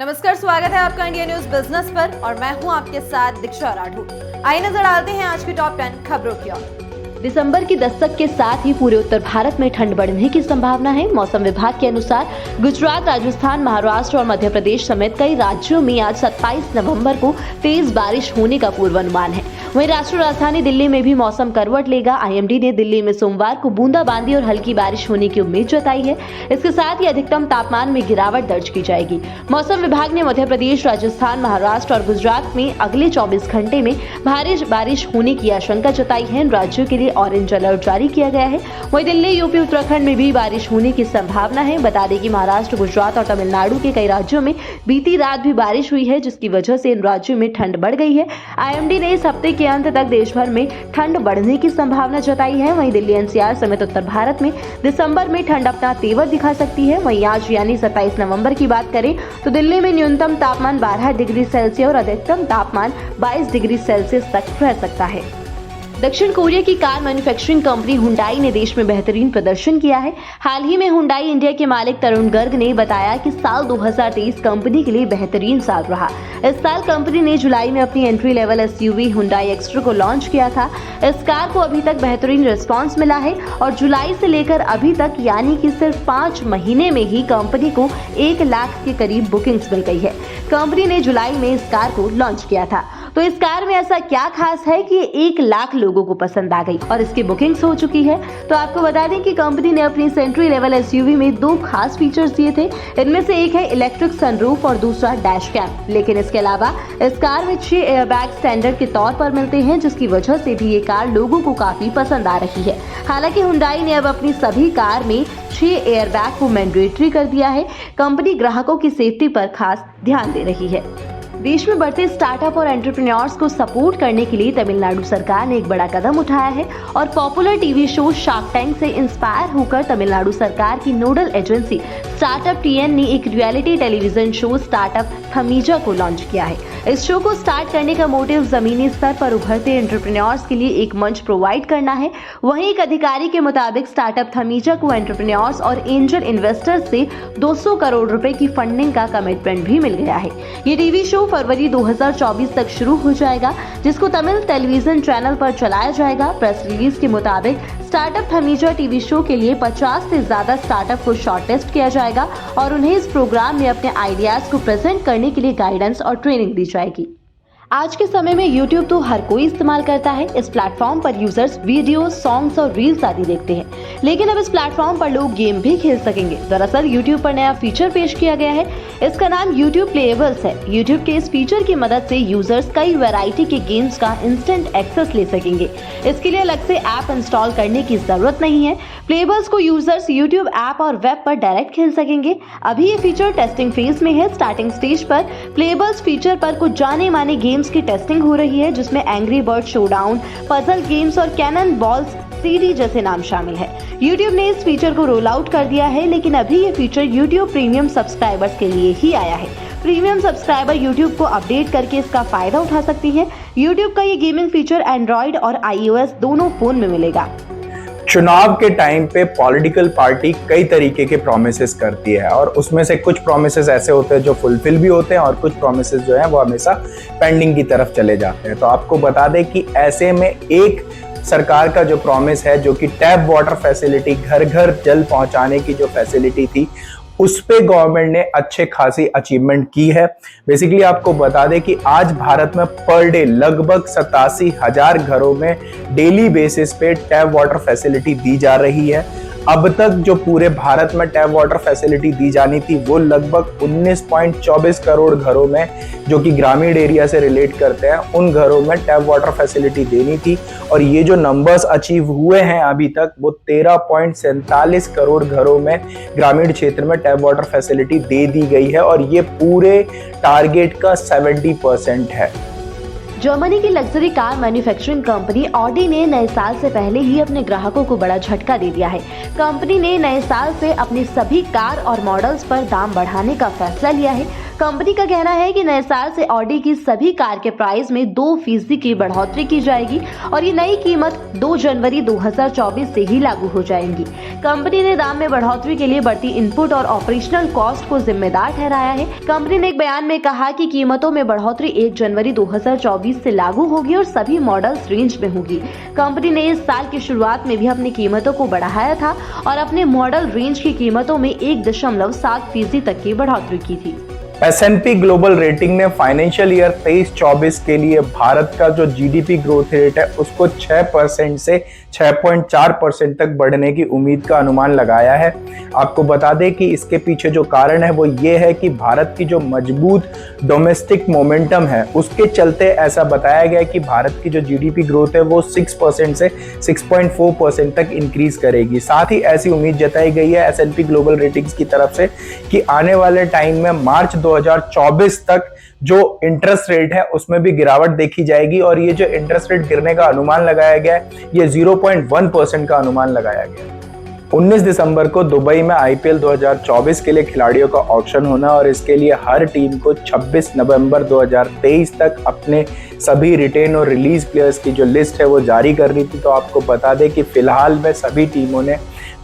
नमस्कार, स्वागत है आपका इंडिया न्यूज बिजनेस पर और मैं हूं आपके साथ दीक्षा राठौर। आइए नजर डालते हैं आज की टॉप 10 खबरों की ओर। दिसंबर की दस्तक के साथ ही पूरे उत्तर भारत में ठंड बढ़ने की संभावना है। मौसम विभाग के अनुसार गुजरात, राजस्थान, महाराष्ट्र और मध्य प्रदेश समेत कई राज्यों में आज 27 नवंबर को तेज बारिश होने का पूर्वानुमान है। वहीं राष्ट्रीय राजधानी दिल्ली में भी मौसम करवट लेगा। आईएमडी ने दिल्ली में सोमवार को बूंदाबांदी और हल्की बारिश होने की उम्मीद जताई है। इसके साथ ही अधिकतम तापमान में गिरावट दर्ज की जाएगी। मौसम विभाग ने मध्य प्रदेश, राजस्थान, महाराष्ट्र और गुजरात में अगले 24 घंटे में भारी बारिश होने की आशंका जताई है। इन राज्यों के लिए ऑरेंज अलर्ट जारी किया गया है। वहीं दिल्ली, यूपी, उत्तराखंड में भी बारिश होने की संभावना है। बता दें कि महाराष्ट्र, गुजरात और तमिलनाडु के कई राज्यों में बीती रात भी बारिश हुई है, जिसकी वजह से इन राज्यों में ठंड बढ़ गई है। आईएमडी ने इस हफ्ते के अंत तक देश भर में ठंड बढ़ने की संभावना जताई है। वहीं दिल्ली, एनसीआर समेत उत्तर भारत में दिसंबर में ठंड अपना तेवर दिखा सकती है। वहीं आज यानी 27 नवंबर की बात करें तो दिल्ली में न्यूनतम तापमान 12 डिग्री सेल्सियस और अधिकतम तापमान 22 डिग्री सेल्सियस तक रह सकता है। दक्षिण कोरिया की कार मैन्युफैक्चरिंग कंपनी हुंडई ने देश में बेहतरीन प्रदर्शन किया है। हाल ही में हुंडई इंडिया के मालिक तरुण गर्ग ने बताया कि साल 2023 कंपनी के लिए बेहतरीन साल रहा। इस साल कंपनी ने जुलाई में अपनी entry level SUV Hyundai extra को लॉन्च किया था। इस कार को अभी तक बेहतरीन रिस्पांस मिला है और जुलाई से लेकर अभी तक यानी कि सिर्फ 5 महीने में ही कंपनी को 1 लाख के करीब बुकिंग्स मिल गई है। कंपनी ने जुलाई में इस कार को लॉन्च किया था। तो इस कार में ऐसा क्या खास है कि 1 लाख लोगों को पसंद आ गई और इसकी बुकिंग्स हो चुकी है। तो आपको बता दें कि कंपनी ने अपनी एंट्री लेवल एसयूवी में 2 खास फीचर्स दिए थे। इनमें से एक है इलेक्ट्रिक सनरूफ और दूसरा डैश कैम। लेकिन इसके अलावा इस कार में 6 एयरबैग स्टैंडर्ड के तौर पर मिलते हैं, जिसकी वजह से भी ये कार लोगों को काफी पसंद आ रही है। हालांकि हुंडई ने अब अपनी सभी कार में 6 एयरबैग को मैंडेटरी कर दिया है। कंपनी ग्राहकों की सेफ्टी पर खास ध्यान दे रही है। देश में बढ़ते स्टार्टअप और एंटरप्रेन्योर्स को सपोर्ट करने के लिए तमिलनाडु सरकार ने एक बड़ा कदम उठाया है और popular TV show shark tank से इंस्पायर होकर तमिलनाडु सरकार की नोडल एजेंसी स्टार्टअप टीएन ने एक रियलिटी टेलीविजन शो स्टार्टअप थमीजा को लॉन्च किया है। इस शो को स्टार्ट करने का मोटिव जमीनी स्तर पर उभरते एंटरप्रेन्योर्स के लिए एक मंच प्रोवाइड करना है। वहीं एक अधिकारी के मुताबिक स्टार्टअप थमीजा को एंटरप्रेन्योर्स और एंजल इन्वेस्टर्स से 200 करोड़ रुपए की फंडिंग का कमिटमेंट भी मिल गया है। ये टीवी शो फरवरी 2024 तक शुरू हो जाएगा, जिसको तमिल टेलीविजन चैनल पर चलाया जाएगा। प्रेस रिलीज के मुताबिक स्टार्टअप थमीजा टीवी शो के लिए 50 से ज्यादा स्टार्टअप को शॉर्टलिस्ट किया जाएगा और उन्हें इस प्रोग्राम में अपने आइडियाज को प्रेजेंट करने के लिए गाइडेंस और ट्रेनिंग दी जाएगी। आज के समय में YouTube तो हर कोई इस्तेमाल करता है। इस प्लेटफॉर्म पर यूजर्स वीडियो, सॉन्ग्स और रील्स आदि देखते हैं, लेकिन अब इस प्लेटफॉर्म पर लोग गेम भी खेल सकेंगे। दरअसल YouTube पर नया फीचर पेश किया गया है। इसका नाम YouTube प्लेएबल्स है। YouTube के इस फीचर की मदद से यूजर्स कई वैरायटी के गेम्स का इंस्टेंट एक्सेस ले सकेंगे। इसके लिए अलग से ऐप इंस्टॉल करने की जरूरत नहीं है। प्लेएबल्स को यूजर्स YouTube ऐप और वेब पर डायरेक्ट खेल सकेंगे। अभी ये फीचर टेस्टिंग फेज में है। स्टार्टिंग स्टेज पर प्लेएबल्स फीचर पर कुछ जाने माने गेम्स की टेस्टिंग हो रही है, जिसमें angry bird showdown, puzzle games और कैनन बॉल्स सीडी जैसे नाम शामिल है। YouTube ने इस फीचर को रोल आउट कर दिया है, लेकिन अभी ये फीचर YouTube प्रीमियम सब्सक्राइबर्स के लिए ही आया है। प्रीमियम सब्सक्राइबर YouTube को अपडेट करके इसका फायदा उठा सकती है। YouTube का ये गेमिंग फीचर एंड्रॉइड और iOS दोनों फोन में मिलेगा। चुनाव के टाइम पे पॉलिटिकल पार्टी कई तरीके के प्रोमिसेस करती है और उसमें से कुछ प्रोमिसेस ऐसे होते हैं जो फुलफिल भी होते हैं और कुछ प्रोमिसेस जो हैं वो हमेशा पेंडिंग की तरफ चले जाते हैं। तो आपको बता दें कि ऐसे में एक सरकार का जो प्रॉमिस है, जो कि टैप वाटर फैसिलिटी, घर घर जल पहुंचाने की जो फैसिलिटी थी, उस पे गवर्नमेंट ने अच्छे खासी अचीवमेंट की है। बेसिकली आपको बता दें कि आज भारत में पर डे लगभग 87,000 घरों में डेली बेसिस पे टैप वाटर फैसिलिटी दी जा रही है। अब तक जो पूरे भारत में टैप वाटर फैसिलिटी दी जानी थी वो लगभग 19.24 करोड़ घरों में, जो कि ग्रामीण एरिया से रिलेट करते हैं, उन घरों में टैप वाटर फैसिलिटी देनी थी। और ये जो नंबर्स अचीव हुए हैं अभी तक वो 13.47 करोड़ घरों में ग्रामीण क्षेत्र में टैप वाटर फैसिलिटी दे दी गई है और ये पूरे टारगेट का 70% है। जर्मनी की luxury car manufacturing company Audi ने नए साल से पहले ही अपने ग्राहकों को बड़ा झटका दे दिया है। कंपनी ने नए साल से अपने सभी कार और मॉडल्स पर दाम बढ़ाने का फैसला लिया है। कंपनी का कहना है कि नए साल से ऑडी की सभी कार के प्राइस में 2% की बढ़ोतरी की जाएगी और ये नई कीमत 2 जनवरी 2024 से ही लागू हो जाएंगी। कंपनी ने दाम में बढ़ोतरी के लिए बढ़ती इनपुट और ऑपरेशनल कॉस्ट को जिम्मेदार ठहराया है। कंपनी ने एक बयान में कहा कि कीमतों में बढ़ोतरी 1 जनवरी 2024 से लागू होगी और सभी मॉडल्स रेंज में होगी। कंपनी ने इस साल की शुरुआत में भी अपनी कीमतों को बढ़ाया था और अपने मॉडल रेंज की कीमतों में 1.7% तक की बढ़ोतरी की थी। S&P ग्लोबल रेटिंग ने फाइनेंशियल ईयर 23-24 के लिए भारत का जो जीडीपी ग्रोथ रेट है उसको 6% से 6.4% तक बढ़ने की उम्मीद का अनुमान लगाया है। आपको बता दें कि इसके पीछे जो कारण है वो ये है कि भारत की जो मजबूत डोमेस्टिक मोमेंटम है उसके चलते ऐसा बताया गया कि भारत की जो जीडीपी ग्रोथ है वो 6% से 6.4% तक इंक्रीज करेगी। साथ ही ऐसी उम्मीद जताई गई है S&P ग्लोबल रेटिंग्स की तरफ से कि आने वाले टाइम में मार्च 2024 तक जो इंटरेस्ट रेट है उसमें भी गिरावट देखी जाएगी और ये जो इंटरेस्ट रेट गिरने का अनुमान लगाया गया है ये 0.1% का अनुमान लगाया गया है। 19 दिसंबर को दुबई में IPL 2024 के लिए खिलाड़ियों का ऑक्शन होना और इसके लिए हर टीम को 26 नवंबर 2023 तक अपने सभी रिटेन और रिलीज प्लेयर्स की जो लिस्ट है वो जारी करनी थी। तो आपको बता दें कि फिलहाल में सभी टीमों ने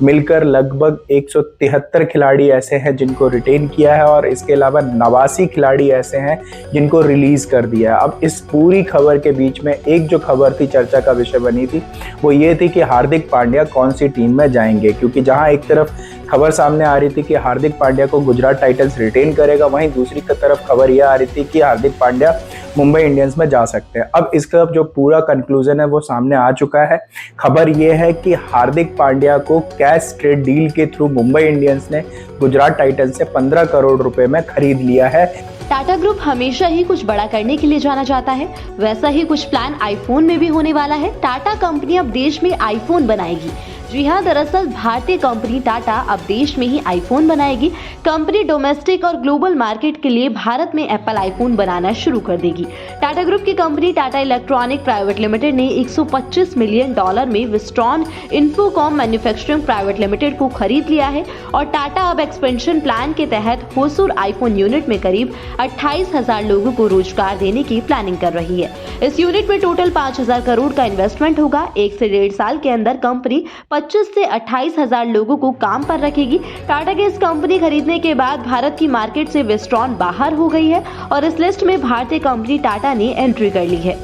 मिलकर लगभग 173 खिलाड़ी ऐसे हैं जिनको रिटेन किया है और इसके अलावा 89 खिलाड़ी ऐसे हैं जिनको रिलीज कर दिया है। अब इस पूरी खबर के बीच में एक जो खबर थी, चर्चा का विषय बनी थी, वो ये थी कि हार्दिक पांड्या कौन सी टीम में जाएंगे, क्योंकि जहां एक तरफ खबर सामने आ रही थी कि हार्दिक पांड्या को गुजरात टाइटंस रिटेन करेगा, वहीं दूसरी तरफ खबर यह आ रही थी कि हार्दिक पांड्या मुंबई इंडियंस में जा सकते हैं। अब इसका जो पूरा कंक्लूजन है वो सामने आ चुका है। खबर यह है कि हार्दिक पांड्या को कैश ट्रेड डील के थ्रू मुंबई इंडियंस ने गुजरात टाइटंस से 15 करोड़ रुपए में खरीद लिया है। टाटा ग्रुप हमेशा ही कुछ बड़ा करने के लिए जाना जाता है, वैसा ही कुछ प्लान आईफोन में भी होने वाला है। टाटा कंपनी अब देश में आईफोन बनाएगी। जी हाँ, दरअसल भारतीय कंपनी टाटा अब देश में ही आईफोन बनाएगी। कंपनी डोमेस्टिक और ग्लोबल मार्केट के लिए भारत में एप्पल आईफोन बनाना शुरू कर देगी। टाटा ग्रुप की company Tata electronic private limited ने $125 मिलियन में Wistron Infocom manufacturing private limited को खरीद लिया है और टाटा अब एक्सपेंशन प्लान के तहत होसुर आईफोन यूनिट में करीब 28,000 लोगों को रोजगार देने की प्लानिंग कर रही है। इस यूनिट में टोटल 5,000 करोड़ का इन्वेस्टमेंट होगा। 1 से 1.5 साल के अंदर कंपनी 25 से 28,000 लोगों को काम पर रखेगी। टाटा की इस कंपनी खरीदने के बाद भारत की मार्केट से विस्ट्रॉन बाहर हो गई है और इस लिस्ट में भारतीय कंपनी टाटा ने एंट्री कर ली है।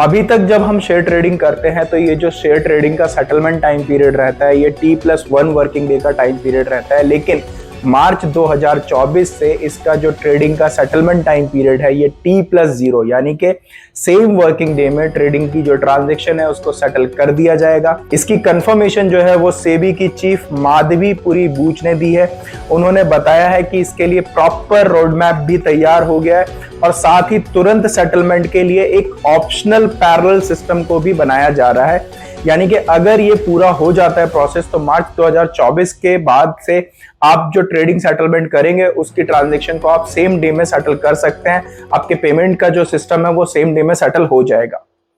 अभी तक जब हम शेयर ट्रेडिंग करते हैं तो ये जो शेयर ट्रेडिंग का सेटलमेंट टाइम पीरियड रहता है ये T+1 वर्किंग डे का टाइम पीरियड रहता है, लेकिन मार्च 2024 से इसका जो ट्रेडिंग का सेटलमेंट टाइम पीरियड है ये T+0 यानी कि सेम वर्किंग डे में ट्रेडिंग की जो ट्रांजैक्शन है उसको सेटल कर दिया जाएगा। इसकी कंफर्मेशन जो है वो सेबी की चीफ माधवीपुरी बूच ने दी है। उन्होंने बताया है कि इसके लिए प्रॉपर रोड मैप भी तैयार हो गया है और साथ ही तुरंत सेटलमेंट के लिए एक ऑप्शनल पैरेलल सिस्टम को भी बनाया जा रहा है। यानी कि अगर ये पूरा हो जाता है प्रोसेस तो मार्च 2024 के बाद से आप जो ट्रेडिंग सेटलमेंट करेंगे उसकी ट्रांजैक्शन को आप सेम डे में सेटल कर सकते हैं। आपके पेमेंट का जो सिस्टम है वो सेम डे में सेटल हो जाएगा।